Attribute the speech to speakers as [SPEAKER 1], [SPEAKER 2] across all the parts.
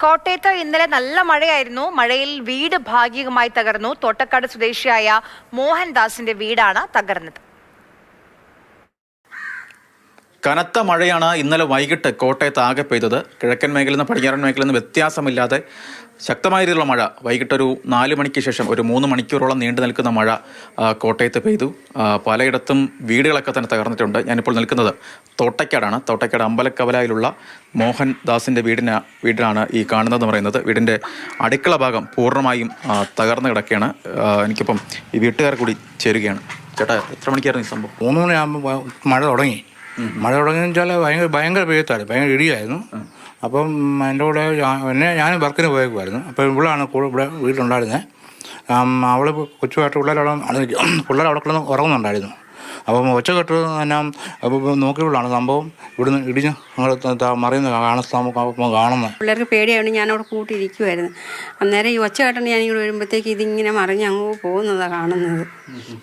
[SPEAKER 1] കോട്ടയത്ത് ഇന്നലെ നല്ല മഴയായിരുന്നു. മഴയിൽ വീട് ഭാഗികമായി തകർന്നു. തോട്ടക്കാട് സ്വദേശിയായ മോഹൻദാസിന്റെ വീടാണ് തകർന്നത്.
[SPEAKER 2] കനത്ത മഴയാണ് ഇന്നലെ വൈകിട്ട് കോട്ടയത്ത് ആകെ പെയ്തത്. കിഴക്കൻ മേഖലയിൽ നിന്ന് പടിഞ്ഞാറൻ മേഖലയിൽ നിന്ന് വ്യത്യാസമില്ലാതെ ശക്തമായ രീതിയിലുള്ള മഴ വൈകിട്ടൊരു 4 മണിക്ക് ശേഷം ഒരു 3 മണിക്കൂറോളം നീണ്ടു നിൽക്കുന്ന മഴ കോട്ടയത്ത് പെയ്തു. പലയിടത്തും വീടുകളൊക്കെ തന്നെ തകർന്നിട്ടുണ്ട്. ഞാനിപ്പോൾ നിൽക്കുന്നത് തോട്ടയ്ക്കാടാണ്. തോട്ടയ്ക്കാട് അമ്പലക്കവലയിലുള്ള മോഹൻദാസിൻ്റെ വീടിനാണ് ഈ കാണുന്നതെന്ന് പറയുന്നത്. വീടിൻ്റെ അടുക്കള ഭാഗം പൂർണ്ണമായും തകർന്നു കിടക്കുകയാണ്. എനിക്കിപ്പം ഈ വീട്ടുകാർ കൂടി ചേരുകയാണ്. ചേട്ടാ, എത്ര മണിക്കായിരുന്നു ഈ സംഭവം?
[SPEAKER 3] 3 മണിയാകുമ്പോൾ മഴ തുടങ്ങിയെന്ന് വെച്ചാൽ ഭയങ്കര പെയ്ത്തായിരുന്നു, ഭയങ്കര ഇടിയായിരുന്നു. അപ്പം എൻ്റെ കൂടെ ഞാൻ വർക്കിന് പോയേക്കുമായിരുന്നു. അപ്പോൾ ഇവിടെയാണ് ഇവിടെ വീട്ടിലുണ്ടായിരുന്നത്. അവൾ കൊച്ചുമായിട്ട് പിള്ളേർ അവിടെ കിടന്ന് ഉറങ്ങുന്നുണ്ടായിരുന്നു. അപ്പം ഒച്ചക്കെട്ട് തന്നെ നോക്കിയുള്ളതാണ് സംഭവം. ഇവിടുന്ന് ഇടിഞ്ഞ് മറിയുന്ന കാണുന്നത്.
[SPEAKER 4] പിള്ളേർക്ക് പേടിയായതുകൊണ്ട് ഞാനവിടെ കൂട്ടിയിരിക്കുമായിരുന്നു. അന്നേരം ഈ ഒച്ച കേട്ടോണ്ട് ഞാനിങ്ങോട്ട് വരുമ്പോഴത്തേക്ക് ഇതിങ്ങനെ മറിഞ്ഞ് അങ്ങ് പോകുന്നതാണ് കാണുന്നത്.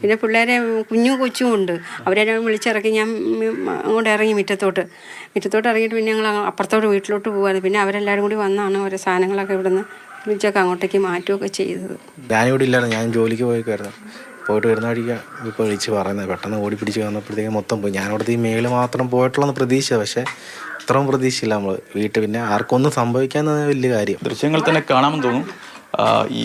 [SPEAKER 4] പിന്നെ പിള്ളേരെ കൊച്ചും ഉണ്ട്. അവരെല്ലാം വിളിച്ചിറക്കി ഞാൻ അങ്ങോട്ട് ഇറങ്ങി മുറ്റത്തോട്ട് ഇറങ്ങിയിട്ട് പിന്നെ ഞങ്ങൾ അപ്പുറത്തോട്ട് വീട്ടിലോട്ട് പോകുമായിരുന്നു. പിന്നെ അവരെല്ലാവരും കൂടി വന്നാണ് ഓരോ സാധനങ്ങളൊക്കെ ഇവിടുന്ന് വിളിച്ചൊക്കെ അങ്ങോട്ടേക്ക് മാറ്റുകയൊക്കെ ചെയ്തത്.
[SPEAKER 5] ഞാനിവിടെ ഇല്ലായിരുന്നു, ഞാൻ ജോലിക്ക് പോയിക്കുമായിരുന്നു. പോയിട്ട് വരുന്ന വഴിക്ക് ഇപ്പോൾ വിളിച്ച് പറയുന്നത് പെട്ടെന്ന് ഓടി പിടിച്ച് വന്നപ്പോഴത്തേക്കും മൊത്തം പോയി. ഞാനവിടുത്തെ ഈ മേളിൽ മാത്രം പോയിട്ടുള്ളതെന്ന് പ്രതീക്ഷ, പക്ഷേ ഇത്രയും പ്രതീക്ഷയില്ല നമ്മൾ വീട്ടിൽ. പിന്നെ ആർക്കൊന്നും സംഭവിക്കാന്ന് വലിയ കാര്യം.
[SPEAKER 2] ദൃശ്യങ്ങൾ തന്നെ കാണാമെന്ന് തോന്നും. ഈ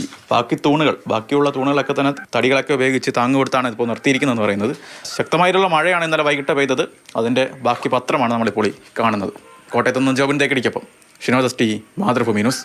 [SPEAKER 2] ബാക്കിയുള്ള തൂണുകളൊക്കെ തന്നെ തടികളൊക്കെ ഉപയോഗിച്ച് താങ്ങ് കൊടുത്താണ് ഇപ്പോൾ നിർത്തിയിരിക്കുന്നതെന്ന് പറയുന്നത്. ശക്തമായിട്ടുള്ള മഴയാണ് ഇന്നലെ വൈകിട്ട് പെയ്തത്. അതിൻ്റെ ബാക്കി പത്രമാണ് നമ്മളിപ്പോൾ കാണുന്നത്. കോട്ടയത്ത് നിന്ന് ജോബിൻ തേക്കടിക്കൊപ്പം ഷിനോദ് ST, മാതൃഭൂമി ന്യൂസ്.